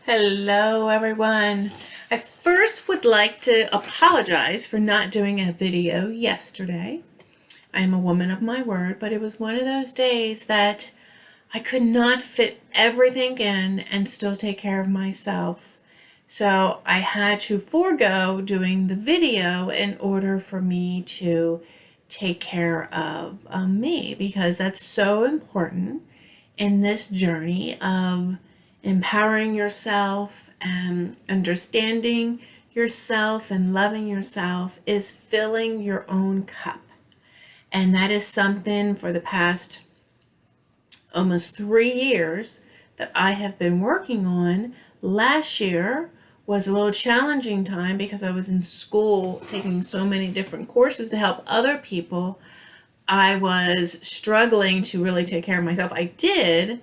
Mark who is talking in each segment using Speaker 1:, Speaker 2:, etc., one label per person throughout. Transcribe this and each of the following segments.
Speaker 1: Hello, everyone. I first would like to apologize for not doing a video yesterday. I am a woman of my word, but it was one of those days that I could not fit everything in and still take care of myself. So I had to forego doing the video in order for me to take care of me, because that's so important in this journey of empowering yourself and understanding yourself and loving yourself is filling your own cup. And that is something for the past almost 3 years that I have been working on. Last year was a little challenging time because I was in school taking so many different courses to help other people. I was struggling to really take care of myself. I did,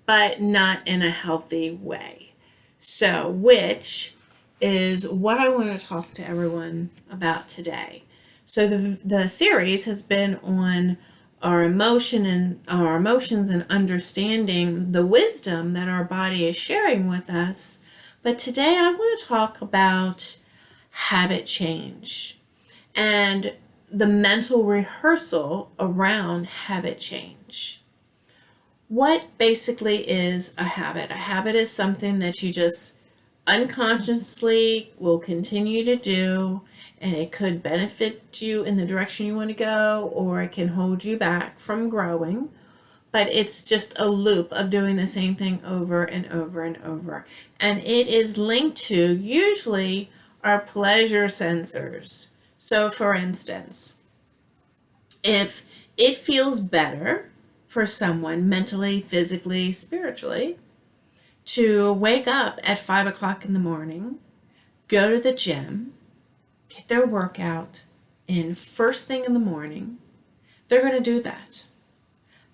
Speaker 1: but not in a healthy way. So, which is what I want to talk to everyone about today. So the series has been on our emotions and understanding the wisdom that our body is sharing with us. But today I want to talk about habit change and the mental rehearsal around habit change. What basically is a habit? A habit is something that you just unconsciously will continue to do, and it could benefit you in the direction you want to go, or it can hold you back from growing. But it's just a loop of doing the same thing over and over and over. And it is linked to usually our pleasure sensors. So, for instance, if it feels better for someone mentally, physically, spiritually to wake up at 5 o'clock in the morning, go to the gym, get their workout in first thing in the morning, they're going to do that.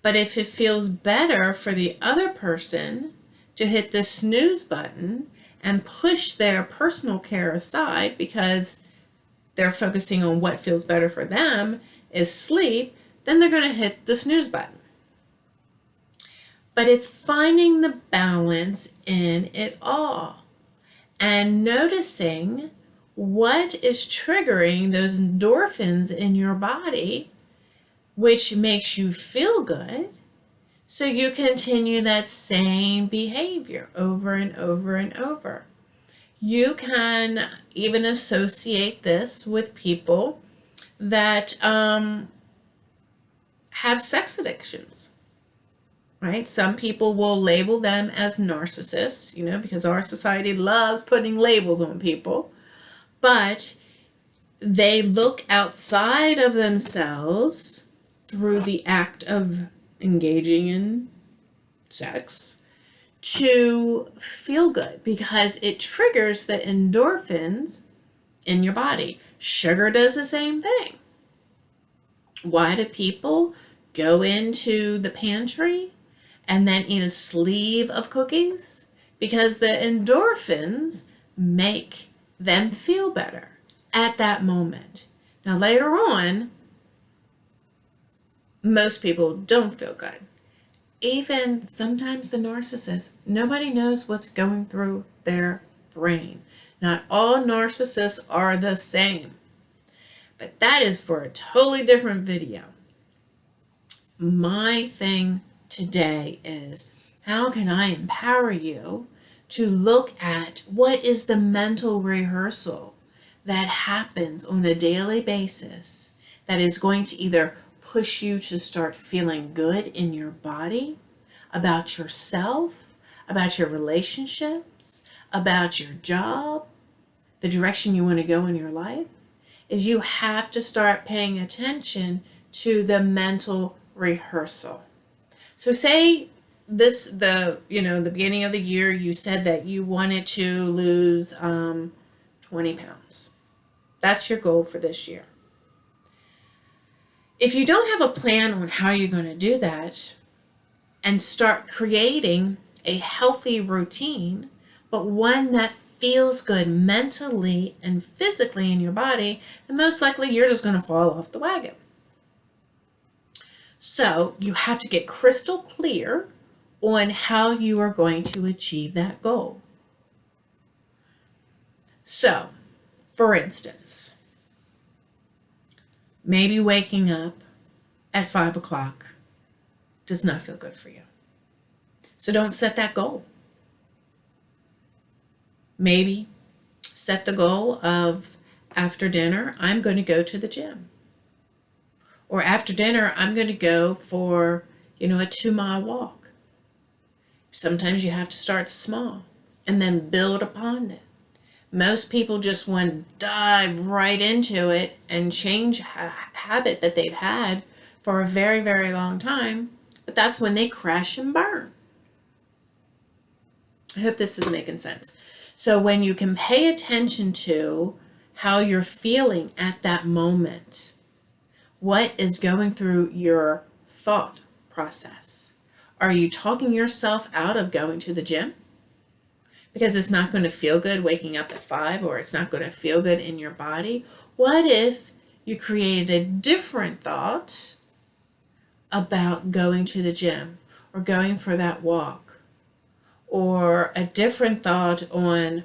Speaker 1: But if it feels better for the other person to hit the snooze button and push their personal care aside because they're focusing on what feels better for them is sleep, then they're going to hit the snooze button. But it's finding the balance in it all and noticing what is triggering those endorphins in your body, which makes you feel good, so you continue that same behavior over and over and over. You can even associate this with people that have sex addictions. Right? Some people will label them as narcissists, because our society loves putting labels on people. But they look outside of themselves through the act of engaging in sex to feel good because it triggers the endorphins in your body. Sugar does the same thing. Why do people go into the pantry and then eat a sleeve of cookies? Because the endorphins make them feel better at that moment. Now, later on, most people don't feel good. Even sometimes the narcissists, nobody knows what's going through their brain. Not all narcissists are the same. But that is for a totally different video. My thing today is, how can I empower you to look at what is the mental rehearsal that happens on a daily basis that is going to either push you to start feeling good in your body, about yourself, about your relationships, about your job, the direction you want to go in your life, is you have to start paying attention to the mental rehearsal. So say the beginning of the year, you said that you wanted to lose 20 pounds. That's your goal for this year. If you don't have a plan on how you're going to do that and start creating a healthy routine, but one that feels good mentally and physically in your body, then most likely you're just going to fall off the wagon. So you have to get crystal clear on how you are going to achieve that goal. So, for instance, maybe waking up at 5 o'clock does not feel good for you. So don't set that goal. Maybe set the goal of after dinner, I'm going to go to the gym. Or after dinner, I'm going to go for, a 2-mile walk. Sometimes you have to start small and then build upon it. Most people just want to dive right into it and change a habit that they've had for a very, very long time. But that's when they crash and burn. I hope this is making sense. So when you can pay attention to how you're feeling at that moment, what is going through your thought process? Are you talking yourself out of going to the gym? Because it's not going to feel good waking up at 5, or it's not going to feel good in your body. What if you created a different thought about going to the gym or going for that walk, or a different thought on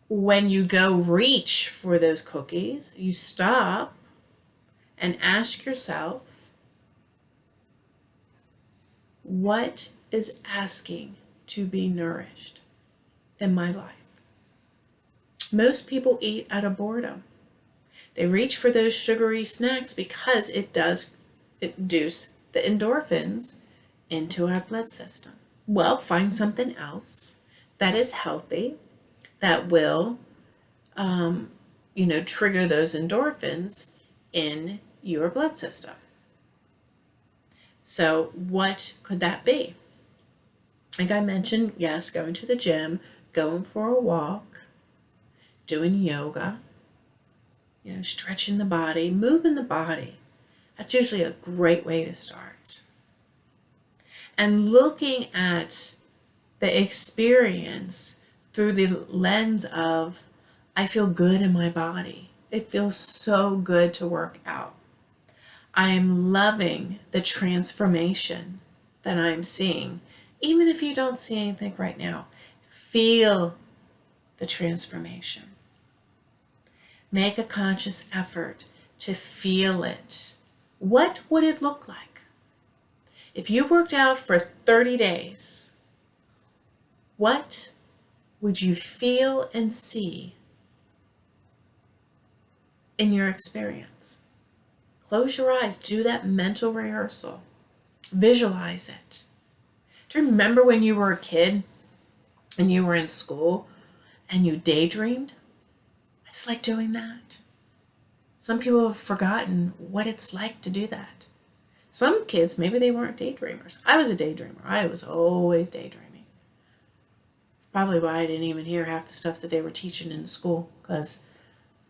Speaker 1: when you go reach for those cookies, you stop and ask yourself, what is asking to be nourished in my life? Most people eat out of boredom. They reach for those sugary snacks because it does induce the endorphins into our blood system. Well, find something else that is healthy, that will, trigger those endorphins in your blood system. So what could that be? Like I mentioned, yes, going to the gym, going for a walk, doing yoga, stretching the body, moving the body. That's usually a great way to start. And looking at the experience through the lens of, I feel good in my body. It feels so good to work out. I am loving the transformation that I'm seeing. Even if you don't see anything right now, feel the transformation. Make a conscious effort to feel it. What would it look like? If you worked out for 30 days, what would you feel and see in your experience? Close your eyes, do that mental rehearsal. Visualize it. Do you remember when you were a kid and you were in school and you daydreamed? It's like doing that. Some people have forgotten what it's like to do that. Some kids, maybe they weren't daydreamers. I was a daydreamer. I was always daydreaming. It's probably why I didn't even hear half the stuff that they were teaching in school, because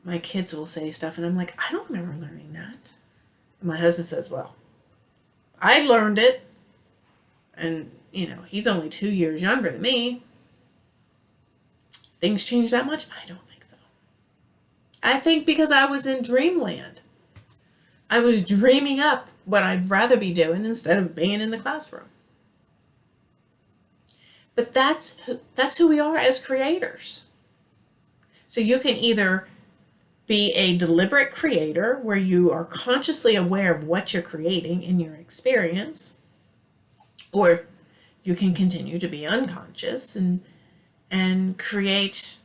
Speaker 1: my kids will say stuff and I'm like, I don't remember learning that. And my husband says, well, I learned it. And, he's only 2 years younger than me. Things change that much? I don't think so. I think because I was in dreamland. I was dreaming up what I'd rather be doing instead of being in the classroom. But that's who we are as creators. So you can either be a deliberate creator where you are consciously aware of what you're creating in your experience, or you can continue to be unconscious and create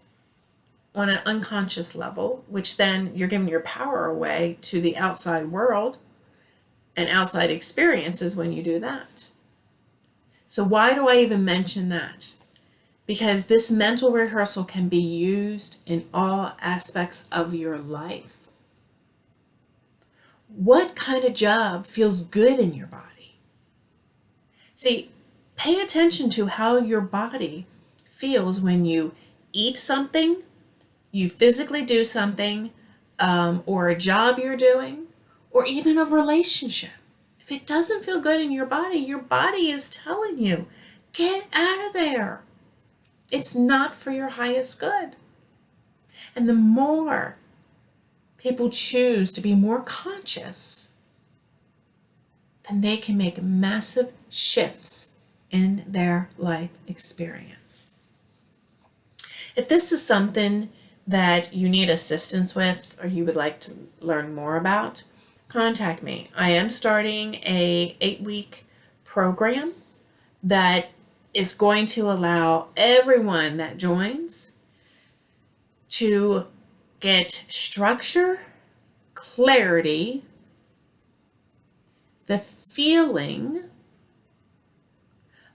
Speaker 1: on an unconscious level, which then you're giving your power away to the outside world and outside experiences when you do that. So why do I even mention that? Because this mental rehearsal can be used in all aspects of your life. What kind of job feels good in your body? See, pay attention to how your body feels when you eat something, you physically do something, or a job you're doing, or even a relationship. If it doesn't feel good in your body is telling you, get out of there. It's not for your highest good. And the more people choose to be more conscious, then they can make massive shifts in their life experience. If this is something that you need assistance with or you would like to learn more about, contact me. I am starting a 8-week program that is going to allow everyone that joins to get structure, clarity, the feeling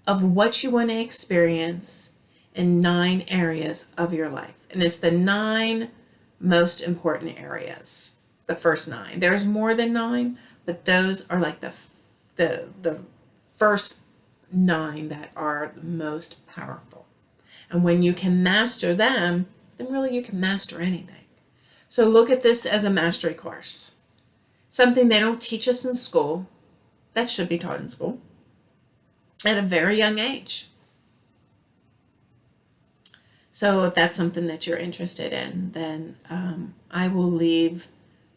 Speaker 1: of what you want to experience in 9 areas of your life. And it's the 9 most important areas. The first 9. There's more than 9, but those are like the first 9 that are the most powerful. And when you can master them, then really you can master anything. So look at this as a mastery course. Something they don't teach us in school, that should be taught in school at a very young age. So if that's something that you're interested in, then I will leave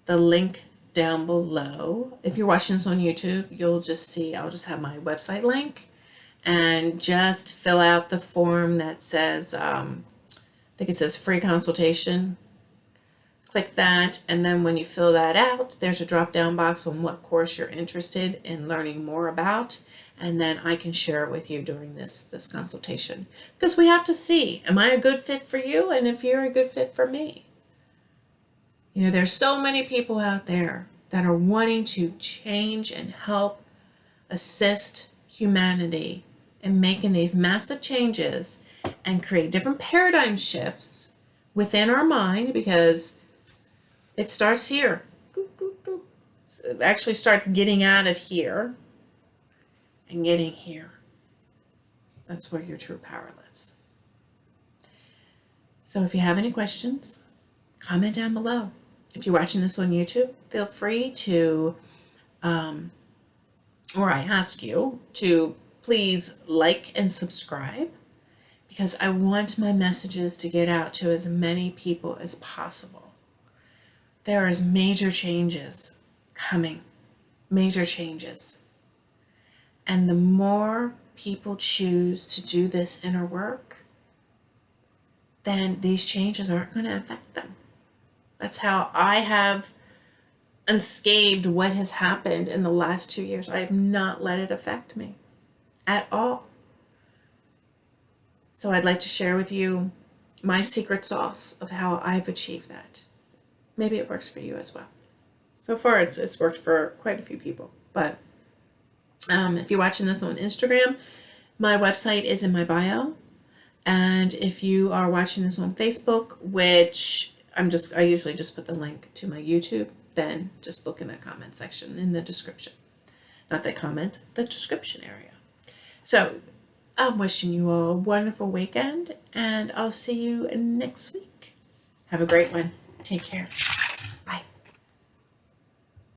Speaker 1: the link down below. If you're watching this on YouTube, you'll just see, I'll just have my website link, and just fill out the form that says, I think it says free consultation. Click that, and then when you fill that out, there's a drop-down box on what course you're interested in learning more about, and then I can share it with you during this consultation. Because we have to see, am I a good fit for you, and if you're a good fit for me? You know, there's so many people out there that are wanting to change and help assist humanity in making these massive changes and create different paradigm shifts within our mind, because it starts here. It actually starts getting out of here and getting here. That's where your true power lives. So if you have any questions, comment down below. If you're watching this on YouTube, feel free to, or I ask you to please like and subscribe, because I want my messages to get out to as many people as possible. There is major changes coming, major changes. And the more people choose to do this inner work, then these changes aren't going to affect them. That's how I have unscathed what has happened in the last 2 years. I have not let it affect me at all. So I'd like to share with you my secret sauce of how I've achieved that. Maybe it works for you as well. So far, it's worked for quite a few people. But if you're watching this on Instagram, my website is in my bio. And if you are watching this on Facebook, which I usually just put the link to my YouTube, then just look in the comment section in the description. Not the comment, the description area. So I'm wishing you all a wonderful weekend, and I'll see you next week. Have a great one. Take care.